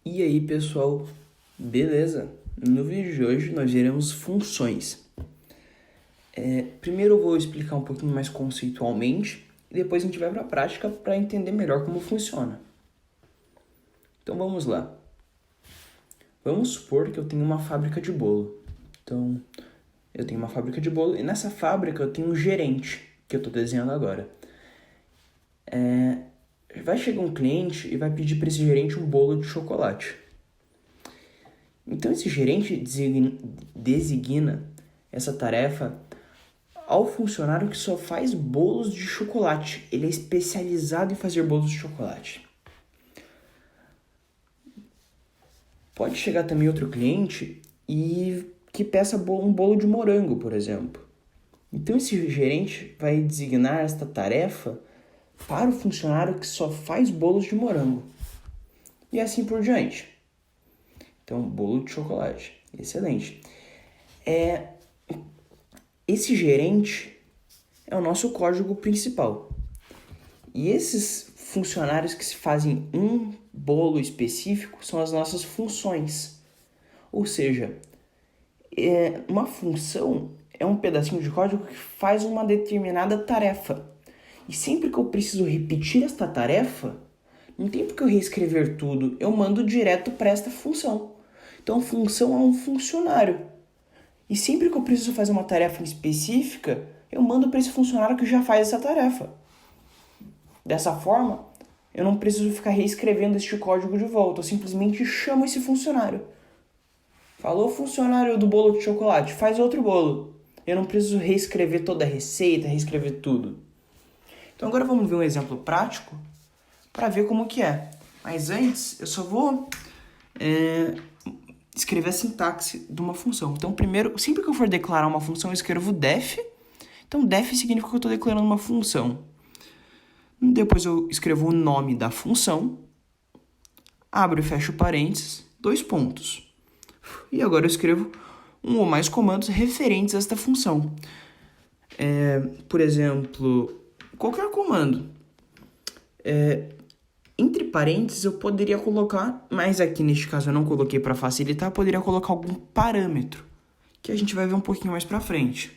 E aí, pessoal, beleza? No vídeo de hoje nós veremos funções. Primeiro eu vou explicar um pouquinho mais conceitualmente e depois a gente vai para a prática para entender melhor como funciona. Então vamos lá. Vamos supor que eu tenho uma fábrica de bolo. Então, eu tenho uma fábrica de bolo e nessa fábrica eu tenho um gerente, que eu estou desenhando agora. Vai chegar um cliente e vai pedir para esse gerente um bolo de chocolate. Então esse gerente designa essa tarefa ao funcionário que só faz bolos de chocolate. Ele é especializado em fazer bolos de chocolate. Pode chegar também outro cliente e que peça um bolo de morango, por exemplo. Então esse gerente vai designar esta tarefa para o funcionário que só faz bolos de morango. E assim por diante. Então, bolo de chocolate. Excelente. Esse gerente é o nosso código principal. E esses funcionários que se fazem um bolo específico são as nossas funções. Ou seja, uma função é um pedacinho de código que faz uma determinada tarefa. E sempre que eu preciso repetir esta tarefa, não tem porque eu reescrever tudo, eu mando direto para esta função. Então, a função é um funcionário. E sempre que eu preciso fazer uma tarefa específica, eu mando para esse funcionário que já faz essa tarefa. Dessa forma, eu não preciso ficar reescrevendo este código de volta, eu simplesmente chamo esse funcionário. Falou, funcionário do bolo de chocolate, faz outro bolo. Eu não preciso reescrever toda a receita, reescrever tudo. Então agora vamos ver um exemplo prático para ver como que é. Mas antes, eu só vou escrever a sintaxe de uma função. Então primeiro, sempre que eu for declarar uma função, eu escrevo def. Então def significa que eu estou declarando uma função. Depois eu escrevo o nome da função, abro e fecho parênteses, 2 pontos. E agora eu escrevo um ou mais comandos referentes a esta função. Por exemplo, qualquer comando. Entre parênteses eu poderia colocar, mas aqui neste caso eu não coloquei para facilitar, eu poderia colocar algum parâmetro, que a gente vai ver um pouquinho mais para frente.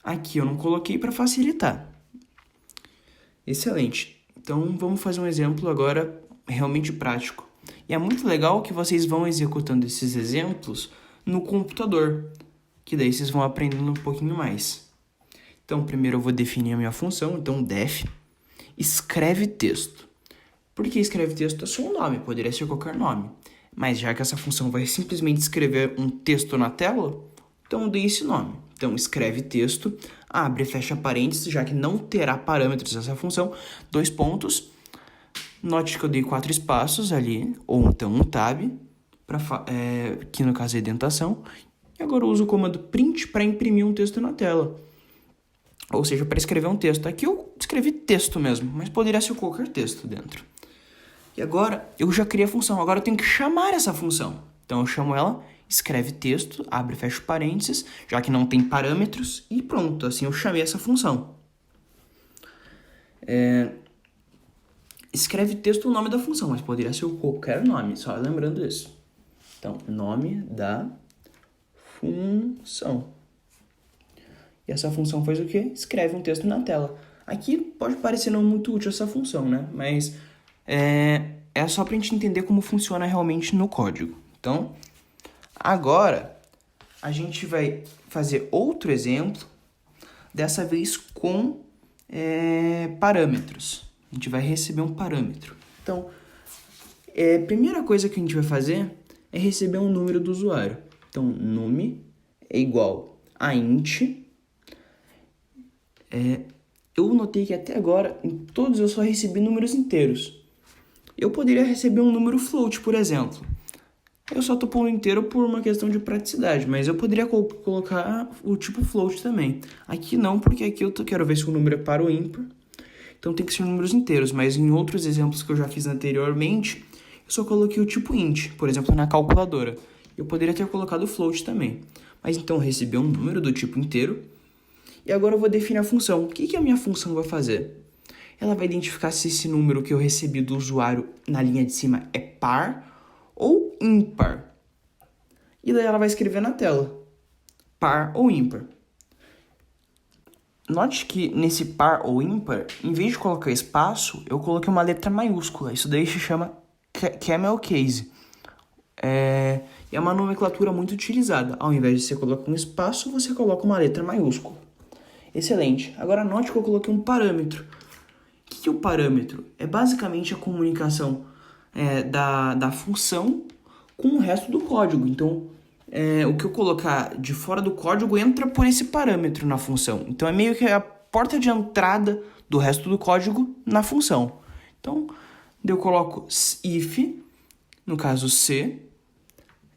Aqui eu não coloquei para facilitar. Excelente. Então vamos fazer um exemplo agora realmente prático. E é muito legal que vocês vão executando esses exemplos no computador, que daí vocês vão aprendendo um pouquinho mais. Então primeiro eu vou definir a minha função, então def escreve texto. Por que escreve texto? É só um nome, poderia ser qualquer nome. Mas já que essa função vai simplesmente escrever um texto na tela, então eu dei esse nome. Então escreve texto, abre e fecha parênteses, já que não terá parâmetros essa função, 2 pontos. Note que eu dei 4 espaços ali, ou então um tab, que no caso é indentação. E agora eu uso o comando print para imprimir um texto na tela. Ou seja, para escrever um texto. Aqui eu escrevi texto mesmo, mas poderia ser qualquer texto dentro. E agora eu já criei a função, agora eu tenho que chamar essa função. Então eu chamo ela, escreve texto, abre e fecha parênteses, já que não tem parâmetros, e pronto, assim eu chamei essa função. Escreve texto o nome da função, mas poderia ser qualquer nome, só lembrando isso. Então, nome da função. E essa função faz o quê? Escreve um texto na tela. Aqui pode parecer não muito útil essa função, né? Mas é só pra gente entender como funciona realmente no código. Então, agora a gente vai fazer outro exemplo, dessa vez com parâmetros. A gente vai receber um parâmetro. Então, a primeira coisa que a gente vai fazer é receber um número do usuário. Então, nome é igual a int. Eu notei que até agora, em todos eu só recebi números inteiros. Eu poderia receber um número float, por exemplo. Eu só estou pondo inteiro por uma questão de praticidade, mas eu poderia colocar o tipo float também. Aqui não, porque aqui eu quero ver se o número é par ou ímpar. Então tem que ser números inteiros, mas em outros exemplos que eu já fiz anteriormente, eu só coloquei o tipo int, por exemplo, na calculadora. Eu poderia ter colocado float também. Mas então eu recebi um número do tipo inteiro. E agora eu vou definir a função. O que a minha função vai fazer? Ela vai identificar se esse número que eu recebi do usuário na linha de cima é par ou ímpar. E daí ela vai escrever na tela, par ou ímpar. Note que nesse par ou ímpar, em vez de colocar espaço, eu coloquei uma letra maiúscula. Isso daí se chama camel case. É uma nomenclatura muito utilizada. Ao invés de você colocar um espaço, você coloca uma letra maiúscula. Excelente. Agora note que eu coloquei um parâmetro. O que é o parâmetro? É basicamente a comunicação da função com o resto do código. Então, o que eu colocar de fora do código entra por esse parâmetro na função. Então, é meio que a porta de entrada do resto do código na função. Então, eu coloco if, no caso C,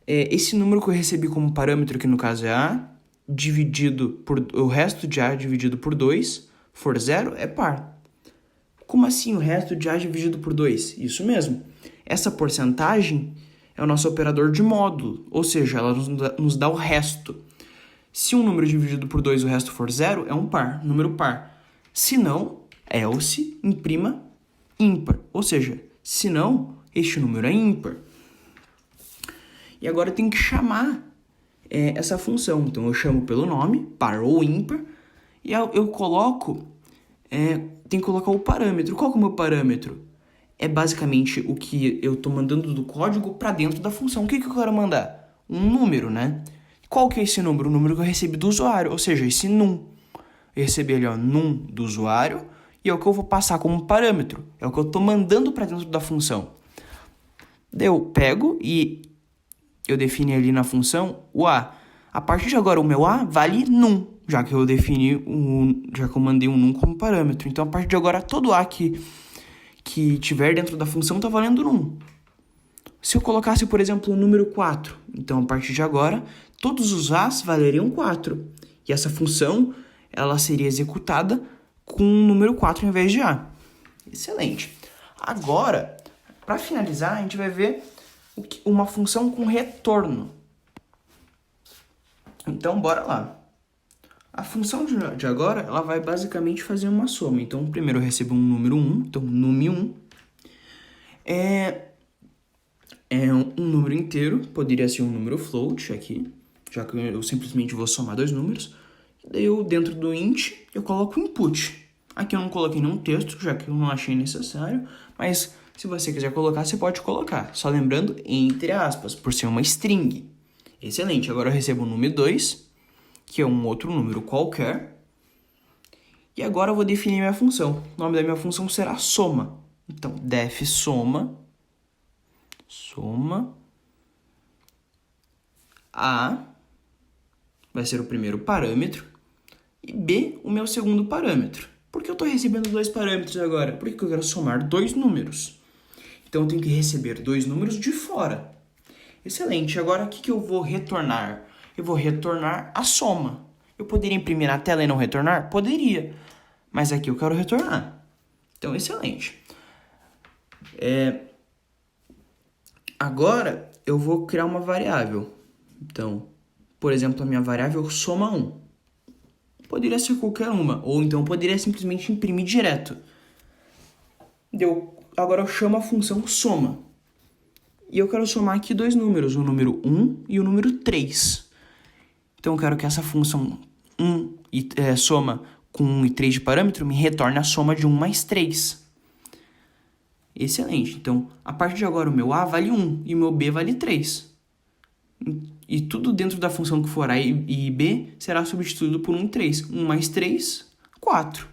esse número que eu recebi como parâmetro, que no caso é A, dividido por o resto de A dividido por 2, for 0, é par. Como assim o resto de A dividido por 2? Isso mesmo. Essa porcentagem é o nosso operador de módulo, ou seja, ela nos dá o resto. Se um número dividido por 2 e o resto for 0, é um par, número par. Se não, else imprima ímpar, ou seja, se não, este número é ímpar. E agora eu tenho que chamar essa função. Então eu chamo pelo nome, par ou ímpar, e eu coloco, tem que colocar o parâmetro. Qual que é o meu parâmetro? É basicamente o que eu estou mandando do código para dentro da função. O que eu quero mandar? Um número, né? Qual que é esse número? O número que eu recebi do usuário, ou seja, esse num. Eu recebi ali, num do usuário, e é o que eu vou passar como parâmetro. É o que eu estou mandando para dentro da função. Daí eu pego e eu defini ali na função o A. A partir de agora, o meu A vale num, já que eu já que eu mandei um num como parâmetro. Então, a partir de agora, todo A que tiver dentro da função está valendo num. Se eu colocasse, por exemplo, o número 4, então, a partir de agora, todos os A's valeriam 4. E essa função, ela seria executada com o número 4 em vez de A. Excelente. Agora, para finalizar, a gente vai ver uma função com retorno. Então, bora lá. A função de agora, ela vai basicamente fazer uma soma. Então, primeiro eu recebo um número 1, então num1 é um número inteiro, poderia ser um número float aqui, já que eu simplesmente vou somar dois números. Daí eu, dentro do int, eu coloco input. Aqui eu não coloquei nenhum texto, já que eu não achei necessário, mas se você quiser colocar, você pode colocar. Só lembrando, entre aspas, por ser uma string. Excelente, agora eu recebo o número 2, que é um outro número qualquer. E agora eu vou definir minha função. O nome da minha função será soma. Então, def soma A vai ser o primeiro parâmetro e B o meu segundo parâmetro. Por que eu estou recebendo dois parâmetros agora? Porque eu quero somar dois números. Então, eu tenho que receber dois números de fora. Excelente. Agora, o que eu vou retornar? Eu vou retornar a soma. Eu poderia imprimir na tela e não retornar? Poderia. Mas aqui eu quero retornar. Então, excelente. Agora, eu vou criar uma variável. Então, por exemplo, a minha variável soma1. Poderia ser qualquer uma. Ou então, eu poderia simplesmente imprimir direto. Agora, eu chamo a função soma. E eu quero somar aqui dois números, o número 1 e o número 3. Então, eu quero que essa função soma com 1 e 3 de parâmetro me retorne a soma de 1 mais 3. Excelente. Então, a partir de agora, o meu A vale 1 e o meu B vale 3. E tudo dentro da função que for A e B será substituído por 1 e 3. 1 mais 3, 4.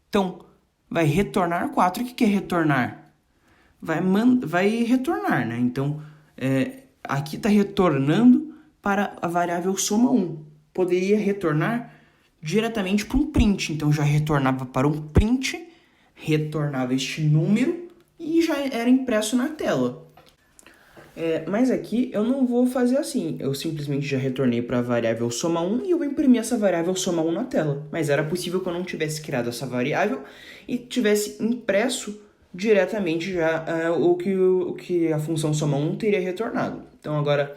Então, vai retornar 4. O que é retornar? Vai retornar, né? Então, aqui está retornando para a variável soma1. Poderia retornar diretamente para um print. Então, já retornava para um print, retornava este número e já era impresso na tela. Mas aqui eu não vou fazer assim. Eu simplesmente já retornei para a variável soma1 e eu vou imprimir essa variável soma1 na tela. Mas era possível que eu não tivesse criado essa variável e tivesse impresso diretamente já o que a função soma1 teria retornado. Então agora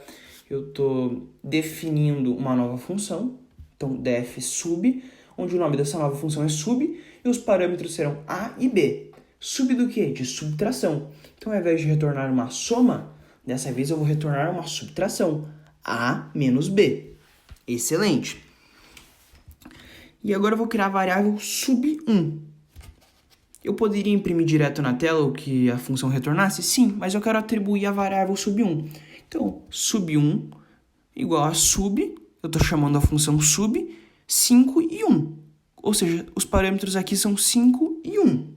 eu estou definindo uma nova função. Então def sub, onde o nome dessa nova função é sub e os parâmetros serão A e B. Sub do quê? De subtração. Então ao invés de retornar uma soma, Dessa vez eu vou retornar uma subtração, A menos B. Excelente. E agora eu vou criar a variável sub1. Eu poderia imprimir direto na tela o que a função retornasse? Sim, mas eu quero atribuir a variável sub1. Então, sub1 igual a sub, eu estou chamando a função sub, 5 e 1. Ou seja, os parâmetros aqui são 5 e 1.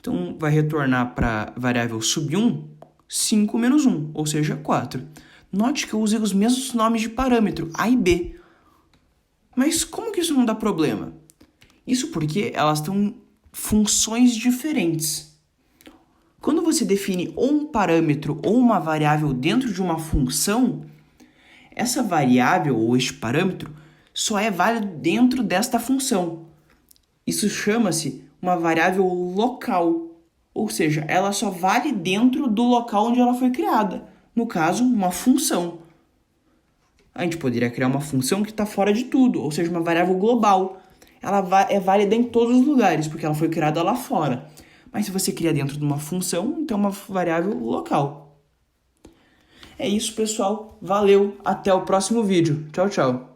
Então, vai retornar para a variável sub1, 5 menos 1, ou seja, 4. Note que eu usei os mesmos nomes de parâmetro, A e B. Mas como que isso não dá problema? Isso porque elas estão funções diferentes. Quando você define ou um parâmetro ou uma variável dentro de uma função, essa variável ou este parâmetro só é válido dentro desta função. Isso chama-se uma variável local, ou seja, ela só vale dentro do local onde ela foi criada. No caso, uma função. A gente poderia criar uma função que está fora de tudo, ou seja, uma variável global. Ela é válida em todos os lugares, porque ela foi criada lá fora. Mas se você cria dentro de uma função, então é uma variável local. É isso, pessoal. Valeu. Até o próximo vídeo. Tchau, tchau.